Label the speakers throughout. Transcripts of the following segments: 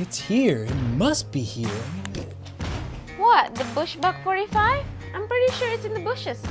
Speaker 1: It's here. It must be here.
Speaker 2: What, the Bushbuck 45? I'm pretty sure it's in the bushes.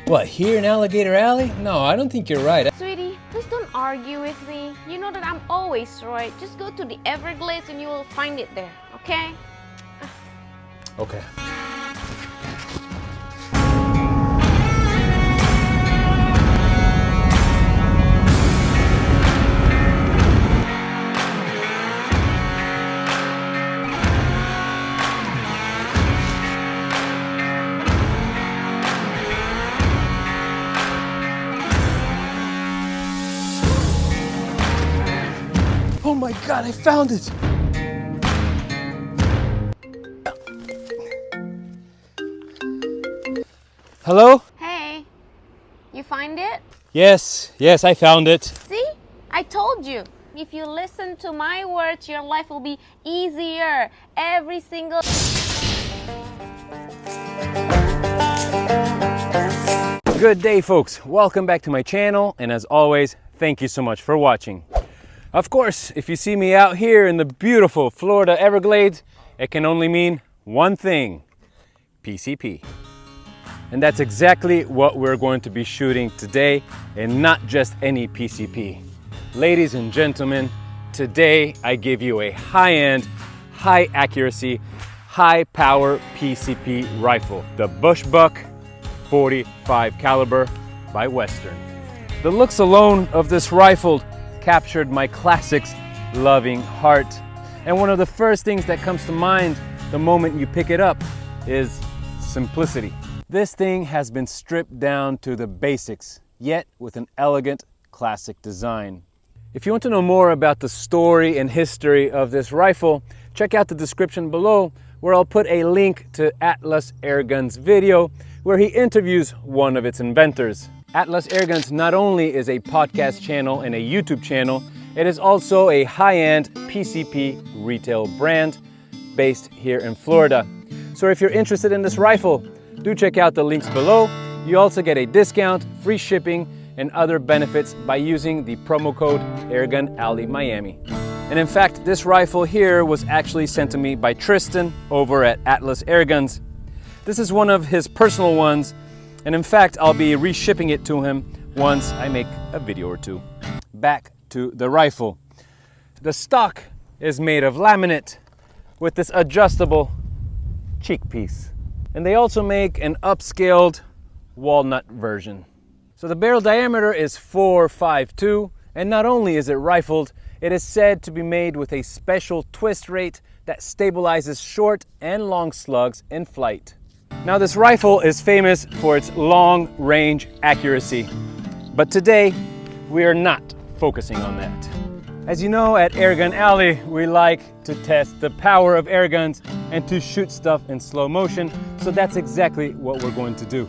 Speaker 1: What, here in Alligator Alley? No, I don't think you're right.
Speaker 2: Sweetie, please don't argue with me. You know that I'm always right. Just go to the Everglades and you will find it there, okay?
Speaker 1: Okay. Oh my God, I found it! Hello?
Speaker 2: Hey, you find it?
Speaker 1: Yes, I found it.
Speaker 2: See? I told you. If you listen to my words, your life will be easier. Every single...
Speaker 1: Good day, folks. Welcome back to my channel, and as always, thank you so much for watching. Of course, if you see me out here in the beautiful Florida Everglades, it can only mean one thing: PCP. And that's exactly what we're going to be shooting today, and not just any PCP. Ladies and gentlemen, today I give you a high-end, high accuracy, high power PCP rifle, the Bushbuck 45 caliber by Western. The looks alone of this rifle captured my classics loving heart. And one of the first things that comes to mind the moment you pick it up is simplicity. This thing has been stripped down to the basics, yet with an elegant classic design. If you want to know more about the story and history of this rifle, check out the description below, where I'll put a link to Atlas Airgun's video where he interviews one of its inventors. Atlas Airguns not only is a podcast channel and a YouTube channel, it is also a high-end PCP retail brand based here in Florida. So if you're interested in this rifle, do check out the links below. You also get a discount, free shipping, and other benefits by using the promo code AirgunAlleyMiami. And in fact, this rifle here was actually sent to me by Tristan over at Atlas Airguns. This is one of his personal ones, and in fact, I'll be reshipping it to him once I make a video or two. Back to the rifle. The stock is made of laminate with this adjustable cheek piece. And they also make an upscaled walnut version. So the barrel diameter is 4.52, and not only is it rifled, it is said to be made with a special twist rate that stabilizes short and long slugs in flight. Now this rifle is famous for its long range accuracy, but today we are not focusing on that. As you know, at Airgun Alley, we like to test the power of airguns and to shoot stuff in slow motion, so that's exactly what we're going to do.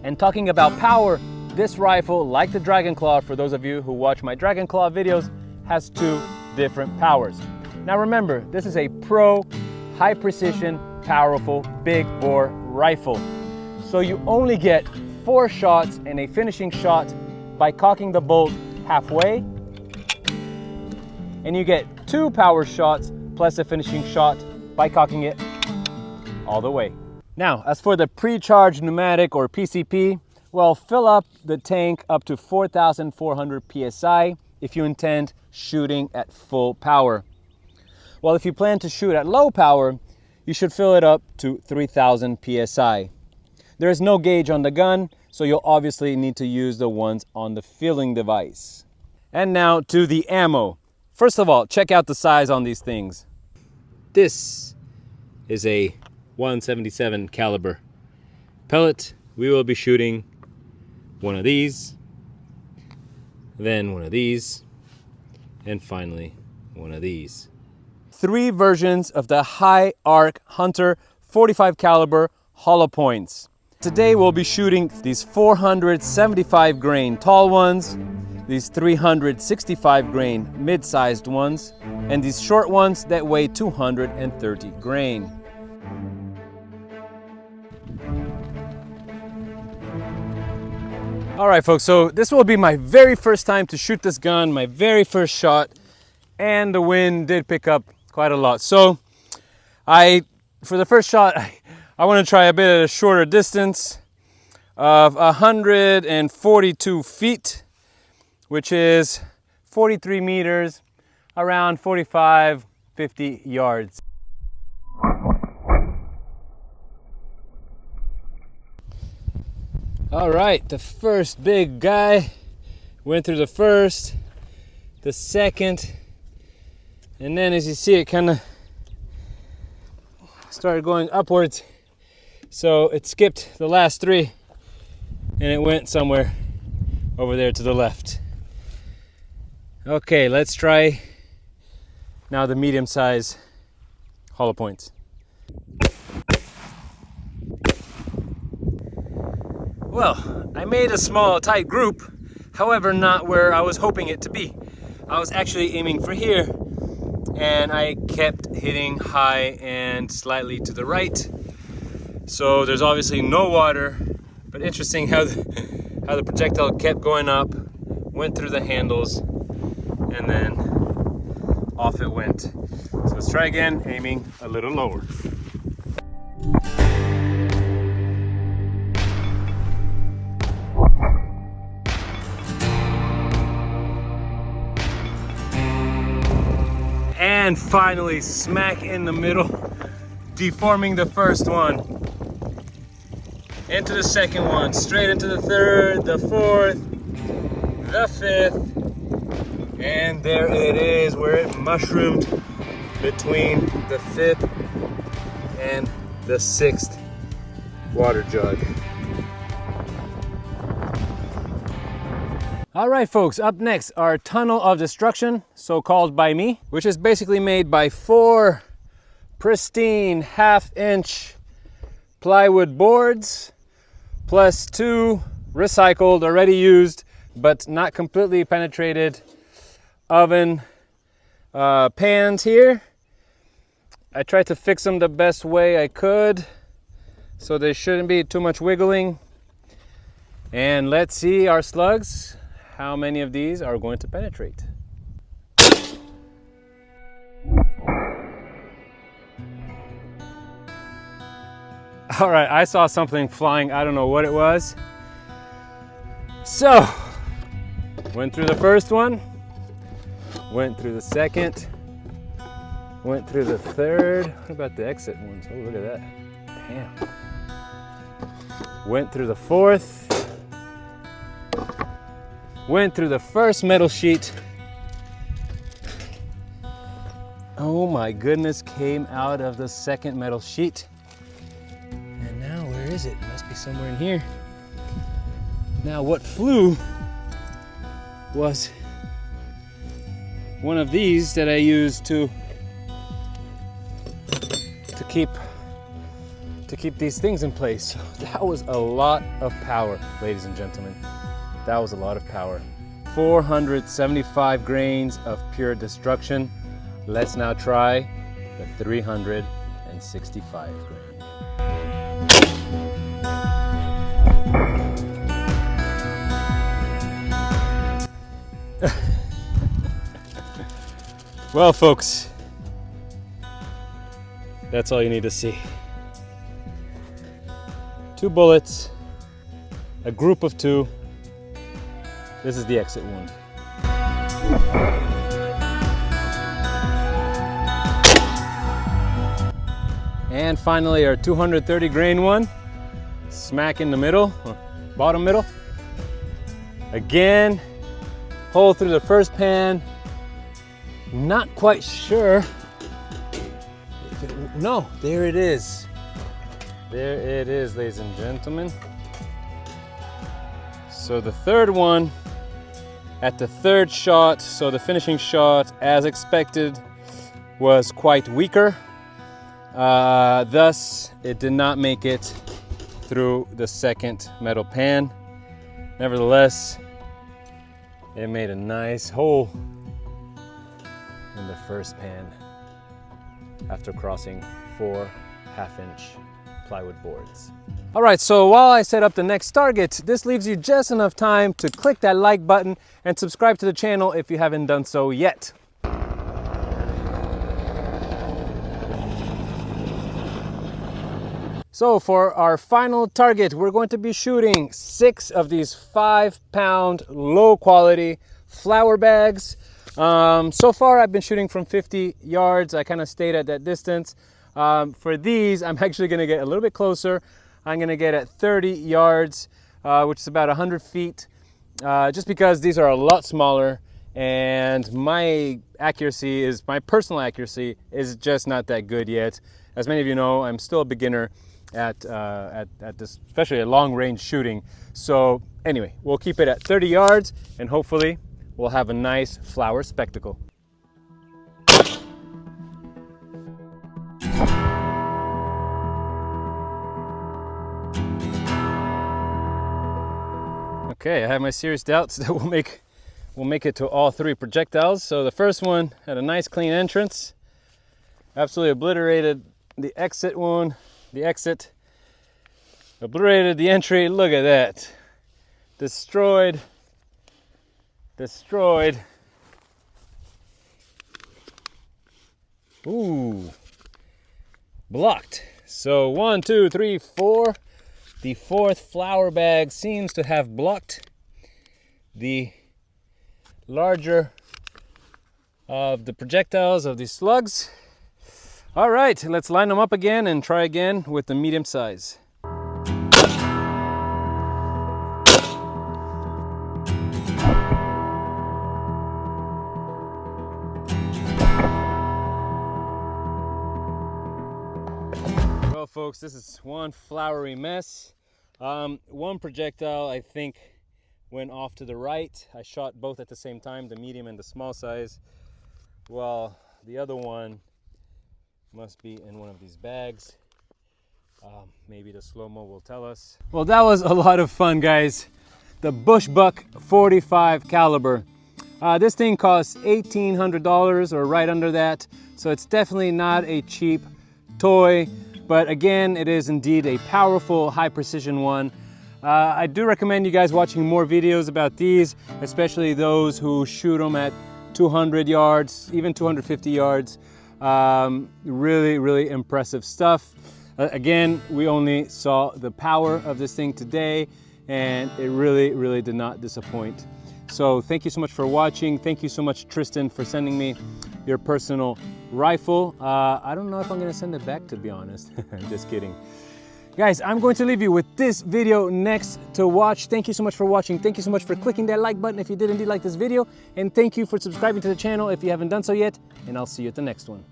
Speaker 1: And talking about power, this rifle, like the Dragon Claw, for those of you who watch my Dragon Claw videos, has two different powers. Now remember, this is a pro, high precision, powerful, big bore rifle. So you only get 4 shots and a finishing shot by cocking the bolt halfway, and you get 2 power shots plus a finishing shot by cocking it all the way. Now, as for the pre-charged pneumatic or PCP, well, fill up the tank up to 4,400 PSI if you intend shooting at full power. Well, if you plan to shoot at low power, you should fill it up to 3,000 PSI. There is no gauge on the gun, so you'll obviously need to use the ones on the filling device. And now to the ammo. First of all, check out the size on these things. This is a 177 caliber pellet. We will be shooting one of these, then one of these, and finally one of these. 3 versions of the High Arc Hunter 45 caliber hollow points. Today we'll be shooting these 475 grain tall ones, these 365 grain mid-sized ones, and these short ones that weigh 230 grain. All right, folks, so this will be my very first time to shoot this gun, my very first shot, and the wind did pick up quite a lot. So for the first shot, I want to try a bit at a shorter distance of 142 feet, which is 43 meters, around 45, 50 yards. All right, the first big guy went through the first, the second, and then as you see, it kind of started going upwards. So it skipped the last three and it went somewhere over there to the left. Okay, let's try now the medium size hollow points. Well, I made a small tight group, however not where I was hoping it to be. I was actually aiming for here and I kept hitting high and slightly to the right. So there's obviously no water, but interesting how the projectile kept going up, went through the handles, and then off it went. So let's try again, aiming a little lower. And finally, smack in the middle, deforming the first one. Into the second one, straight into the third, the fourth, the fifth, and there it is, where it mushroomed between the fifth and the sixth water jug. All right, folks, up next, our tunnel of destruction, so called by me, which is basically made by 4 pristine 1/2-inch plywood boards, plus 2 recycled, already used, but not completely penetrated oven pans here. I tried to fix them the best way I could, so there shouldn't be too much wiggling. And let's see our slugs, how many of these are going to penetrate. All right, I saw something flying, I don't know what it was. So, went through the first one, went through the second, went through the third. What about the exit ones? Oh, look at that. Damn. Went through the fourth, went through the first metal sheet. Oh my goodness, came out of the second metal sheet. And now where is it? Must be somewhere in here. Now what flew was one of these that I used to keep these things in place. So that was a lot of power, ladies and gentlemen. That was a lot of power. 475 grains of pure destruction. Let's now try the 365 grain. Well, folks, that's all you need to see. 2 bullets, a group of 2. This is the exit wound. And finally, our 230 grain one, smack in the middle, bottom middle. Again, hole through the first pan. Not quite sure. No, there it is. There it is, ladies and gentlemen. So the third one, at the third shot, so the finishing shot, as expected, was quite weaker. Thus, it did not make it through the second metal pan. Nevertheless, it made a nice hole in the first pan after crossing 4 1/2-inch plywood boards. All right, so while I set up the next target, this leaves you just enough time to click that like button and subscribe to the channel if you haven't done so yet. So for our final target, we're going to be shooting 6 of these 5-pound low quality flower bags. So far I've been shooting from 50 yards. I kind of stayed at that distance. For these, I'm actually going to get a little bit closer. I'm going to get at 30 yards, which is about 100 feet, just because these are a lot smaller and my personal accuracy is just not that good yet. As many of you know, I'm still a beginner at this, especially at long range shooting. So anyway, we'll keep it at 30 yards and hopefully we'll have a nice flower spectacle. Okay, I have my serious doubts that we'll make it to all 3 projectiles. So the first one had a nice clean entrance, absolutely obliterated the exit wound, obliterated the entry. Look at that. Destroyed. Ooh, blocked. So 1, 2, 3, 4. The 4th flower bag seems to have blocked the larger of the projectiles of these slugs. All right, let's line them up again and try again with the medium size. Well, folks, this is one flowery mess. One projectile, I think, went off to the right. I shot both at the same time, the medium and the small size. Well, the other one must be in one of these bags. Maybe the slow-mo will tell us. Well, that was a lot of fun, guys. The Bushbuck 45 caliber. This thing costs $1,800 or right under that. So it's definitely not a cheap toy. But again, it is indeed a powerful, high precision one. I do recommend you guys watching more videos about these, especially those who shoot them at 200 yards, even 250 yards. Really, really impressive stuff. Again, we only saw the power of this thing today, and it really, really did not disappoint. So thank you so much for watching. Thank you so much, Tristan, for sending me your personal rifle. I don't know if I'm gonna send it back, to be honest. Just kidding. Guys, I'm going to leave you with this video next to watch. Thank you so much for watching. Thank you so much for clicking that like button if you did indeed like this video. And thank you for subscribing to the channel if you haven't done so yet. And I'll see you at the next one.